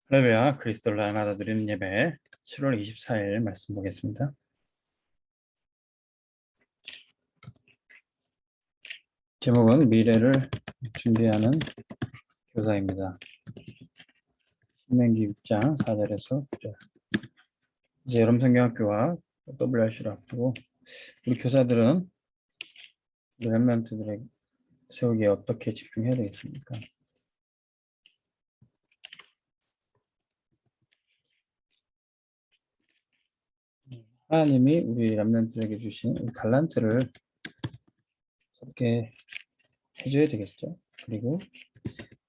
할렐루야, 그리스도를 날마다 드리는 예배 7월 24일 말씀 보겠습니다. 제목은 미래를 준비하는 교사입니다. 신명기 6장 4절에서 9절. 이제 여름성경학교와 WRC를 앞두고 우리 교사들은 우리 렘넌트들의 세우기에 어떻게 집중해야 되겠습니까? 하나님이 우리 렘넌트에게 주신 달란트를 그렇게 해줘야 되겠죠. 그리고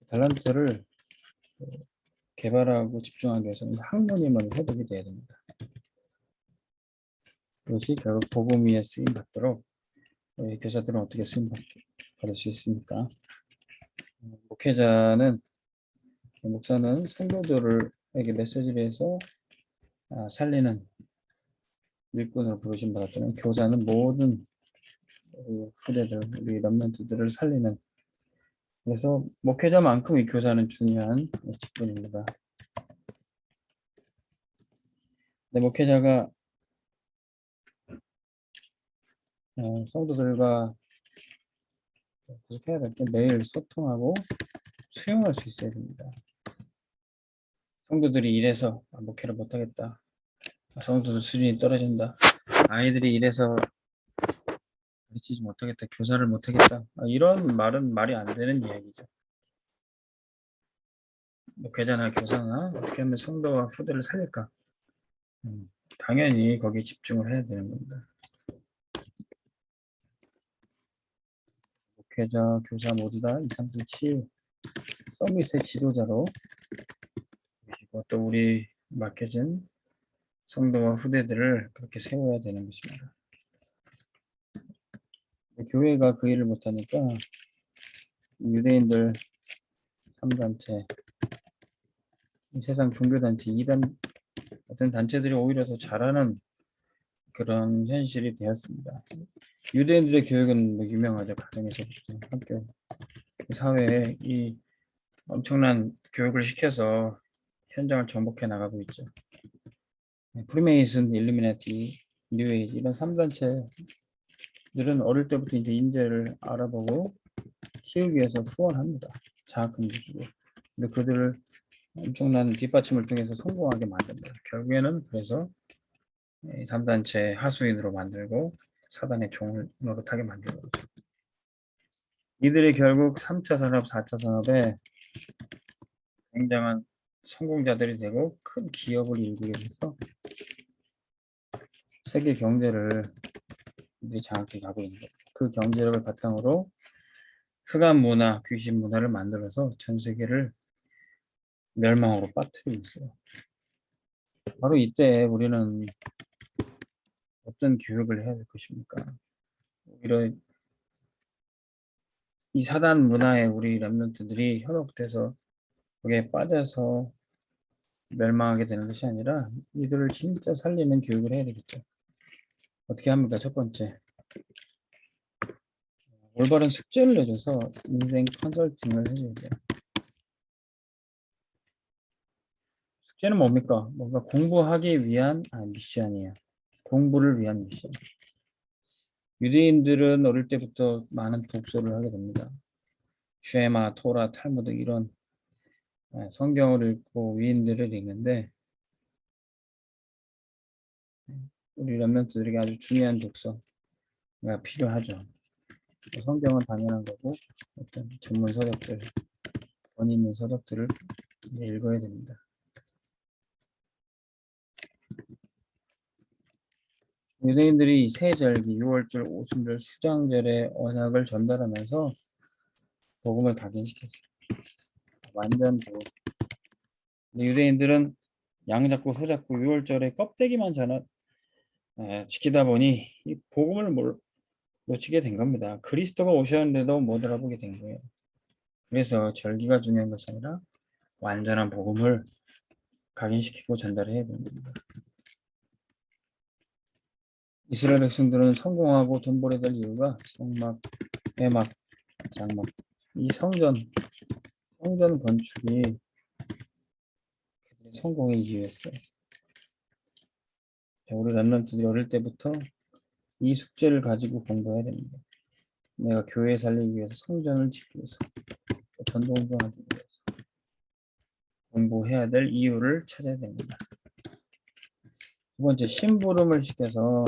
달란트를 개발하고 집중하기 위해서는 학문임을 회복이 돼야 됩니다. 그것이 결국 복음 위에 쓰임 받도록 교사들은 어떻게 쓰임 받을 수 있습니까? 목사는 성도들에게 메시지를 해서 살리는 일꾼으로 부르심 받았다면, 교사는 모든 후대들, 우리 렘넌트들을 살리는, 그래서 목회자만큼 이 교사는 중요한 직분입니다. 목회자가 성도들과 계속해야 될 때 매일 소통하고 수용할 수 있어야 됩니다. 성도들이 이래서 목회를 못하겠다, 성도들 수준이 떨어진다, 아이들이 이래서 가르치지 못하겠다, 교사를 못하겠다, 이런 말은 말이 안 되는 이야기죠. 목회자나 교사나 어떻게 하면 성도와 후대를 살릴까? 당연히 거기에 집중을 해야 되는 겁니다. 목회자, 교사 모두 다 이상적 치유 서밋의 지도자로, 그리고 또 우리 맡겨진 성도와 후대들을 그렇게 세워야 되는 것입니다. 교회가 그 일을 못하니까 유대인들 3단체, 세상 종교단체 2단 같은 단체들이 오히려 더 잘하는 그런 현실이 되었습니다. 유대인들의 교육은 유명하죠. 가정에서부터 학교, 사회에 이 엄청난 교육을 시켜서 현장을 정복해 나가고 있죠. 프리메이슨, 일루미나티, 뉴에이지 이런 3단체들은 어릴 때부터 이제 인재를 알아보고 키우기 위해서 후원합니다. 장학금도 주고. 근데 그들을 엄청난 뒷받침을 통해서 성공하게 만듭니다. 결국에는 그래서 3단체 하수인으로 만들고 사단의 종을 노릇하게 만드는 거죠. 이들이 결국 3차 산업, 4차 산업에 굉장한 성공자들이 되고 큰 기업을 일구게 돼서 세계 경제를 장악해 가고 있는 거죠. 그 경제력을 바탕으로 흑암 문화, 귀신 문화를 만들어서 전 세계를 멸망으로 빠뜨리고 있어요. 바로 이때 우리는 어떤 교육을 해야 될 것입니까? 오히려 이 사단 문화에 우리 렘넌트들이 현혹돼서 거기에 빠져서 멸망하게 되는 것이 아니라 이들을 진짜 살리는 교육을 해야 되겠죠. 어떻게 합니까? 첫 번째, 올바른 숙제를 내줘서 인생 컨설팅을 해줘야 돼요. 숙제는 뭡니까? 뭔가 공부하기 위한 미션이에요. 공부를 위한 미션. 유대인들은 어릴 때부터 많은 독서를 하게 됩니다. 쉐마, 토라, 탈무드 이런 성경을 읽고 위인들을 읽는데, 우리 렘넌트들에게 아주 중요한 독서가 필요하죠. 성경은 당연한 거고 어떤 전문 서적들, 권위 있는 서적들을 읽어야 됩니다. 유대인들이 세절기, 유월절, 오순절, 수장절의 언약을 전달하면서 복음을 각인시켰어요. 완전 복음. 유대인들은 양 잡고 소 잡고 유월절에 껍데기만 지키다 보니 이 복음을 놓치게 된 겁니다. 그리스도가 오셨는데도 못 알아보게 된 거예요. 그래서 절기가 중요한 것이 아니라 완전한 복음을 각인시키고 전달해야 됩니다. 이스라엘 백성들은 성공하고 돈 벌어야 될 이유가 성막, 회막, 장막, 이 성전 건축이 성공의 이유였어요. 자, 우리 랩런트들이 어릴 때부터 이 숙제를 가지고 공부해야 됩니다. 내가 교회 살리기 위해서, 성전을 짓기 위해서, 전도운동하기 위해서 공부해야 될 이유를 찾아야 됩니다. 두 번째, 심부름을 시켜서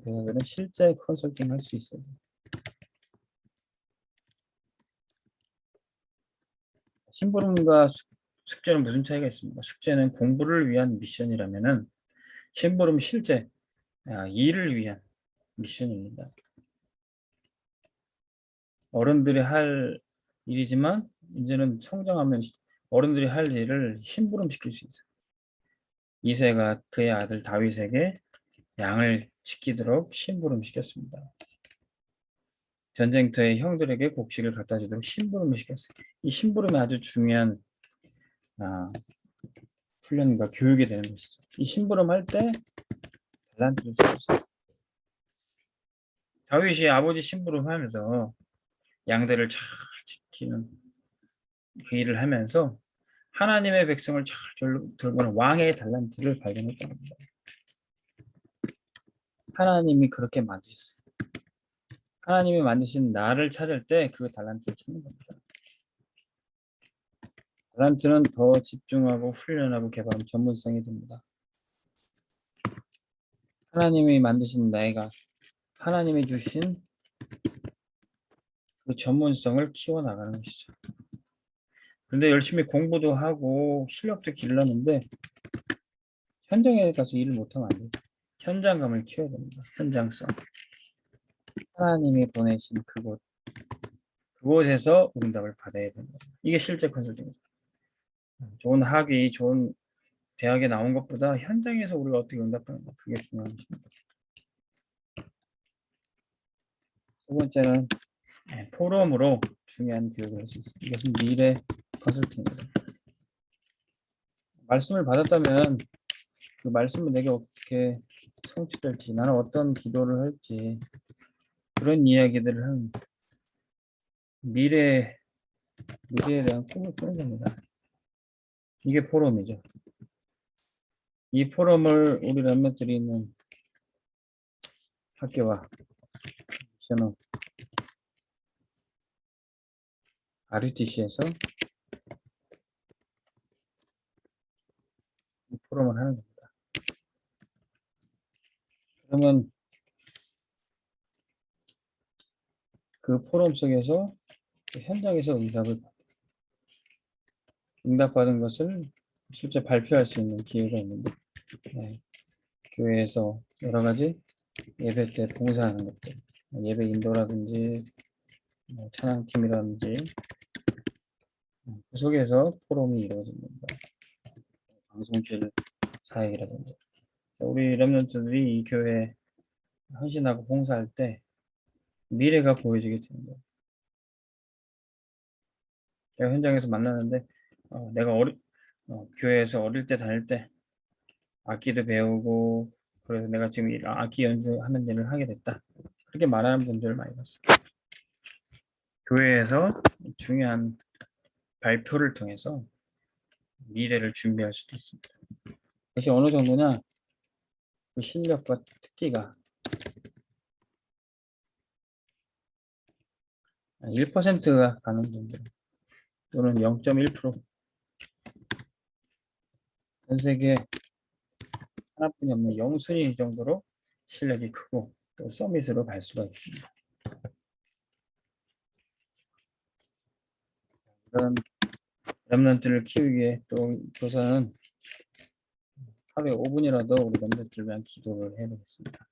교사들은 실제 컨설팅 할 수 있어요. 심부름과 숙제는 무슨 차이가 있습니까? 숙제는 공부를 위한 미션이라면은 심부름은 실제 일을 위한 미션입니다. 어른들이 할 일이지만 이제는 성장하면 어른들이 할 일을 심부름 시킬 수 있어요. 이새가 그의 아들 다윗에게 양을 지키도록 심부름 시켰습니다. 전쟁터에 형들에게 곡식을 갖다 주도록 심부름을 시켰어요. 이 심부름이 아주 중요한 훈련과 교육이 되는 것이죠. 이 심부름 할 때 달란트를 쓰였어요. 다윗이 아버지 심부름 하면서 양들을 잘 지키는 그 일을 하면서 하나님의 백성을 잘 돌보는 왕의 달란트를 발견했다는 겁니다. 하나님이 그렇게 만드셨어요. 하나님이 만드신 나를 찾을 때 그 달란트를 찾는 겁니다. 달란트는 더 집중하고 훈련하고 개발하면 전문성이 됩니다. 하나님이 만드신 나이가 하나님이 주신 그 전문성을 키워나가는 것이죠. 그런데 열심히 공부도 하고 실력도 길렀는데 현장에 가서 일을 못하면 안 돼요. 현장감을 키워야 됩니다. 현장성. 하나님이 보내신 그곳에서 응답을 받아야 됩니다. 이게 실제 컨설팅이죠. 좋은 학위, 좋은 대학에 나온 것보다 현장에서 우리가 어떻게 응답하는가, 그게 중요한 것입니다. 두 번째는 포럼으로 중요한 교육을 할 수 있습니다. 이것은 미래 컨설팅입니다. 말씀을 받았다면 그 말씀을 내게 어떻게 성취될지, 나는 어떤 기도를 할지, 그런 이야기들을 하는 미래에 대한 꿈을 꾸는 겁니다. 이게 포럼이죠. 이 포럼을 우리 랩런트들이 있는 학교와 저는 RUTC에서 포럼을 하는 겁니다. 그러면 그 포럼 속에서 현장에서 응답받은 것을 실제 발표할 수 있는 기회가 있는데, 교회에서 여러 가지 예배 때 봉사하는 것들, 예배 인도라든지 찬양팀이라든지 그 속에서 포럼이 이루어집니다. 방송실 사역이라든지 우리 렘넌트들이 이 교회에 헌신하고 봉사할 때 미래가 보여지게 됩니다. 제가 현장에서 만나는데 내가 교회에서 어릴 때 다닐 때 악기도 배우고 그래서 내가 지금 악기 연주하는 일을 하게 됐다. 그렇게 말하는 분들을 많이 봤어요. 교회에서 중요한 발표를 통해서 미래를 준비할 수도 있습니다. 그것이 어느 정도냐, 그 실력과 특기가 1%가 가는 정도 또는 0.1%, 전 세계 하나뿐이 없는 영순위 정도로 실력이 크고 또 서밋으로 갈 수가 있습니다. 그런 랩런트를 키우기 위해 또 교사는 하루에 5분이라도 우리 랩런트를 위한 기도를 해야 되겠습니다.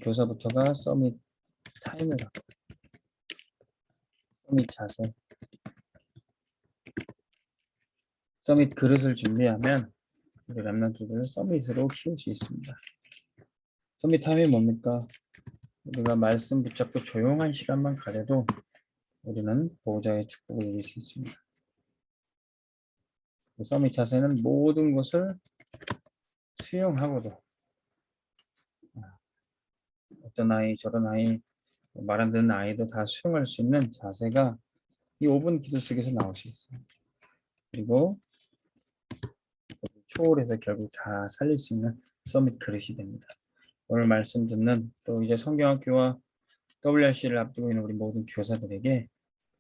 교사부터가 서밋 타임을 갖고 서밋 자세, 서밋 그릇을 준비하면 우리 랩런트들을 서밋으로 키울 수 있습니다. 서밋 타임이 뭡니까? 우리가 말씀 붙잡고 조용한 시간만 가져도 우리는 보호자의 축복을 누릴 수 있습니다. 서밋 자세는 모든 것을 수용하고도 어떤 아이 저런 아이 말 안 듣는 아이도 다 수용할 수 있는 자세가 이 5분 기도 속에서 나올 수 있어요. 그리고 수월해서 결국 다 살릴 수 있는 서밋 그릇이 됩니다. 오늘 말씀 듣는 또 이제 성경학교와 WRC를 앞두고 있는 우리 모든 교사들에게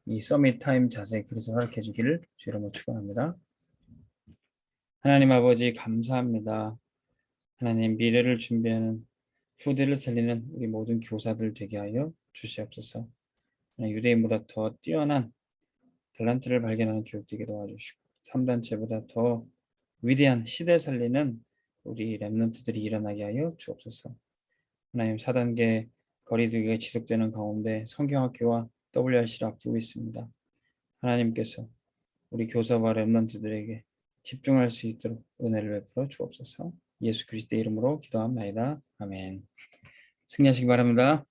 이 서밋 타임 자세의 그릇을 허락해 주기를 주 이름으로 축원합니다. 하나님 아버지 감사합니다. 하나님 미래를 준비하는 후대를 살리는 우리 모든 교사들 되게 하여 주시옵소서. 유대인보다 더 뛰어난 탤런트를 발견하는 교육되게 도와주시고 3단체보다 더 위대한 시대 살리는 우리 랩런트들이 일어나게 하여 주옵소서. 하나님 4단계 거리두기가 지속되는 가운데 성경학교와 WRC를 앞두고 있습니다. 하나님께서 우리 교사와 랩런트들에게 집중할 수 있도록 은혜를 베풀어 주옵소서. 예수 그리스도의 이름으로 기도합니다. 아멘. 승리하시기 바랍니다.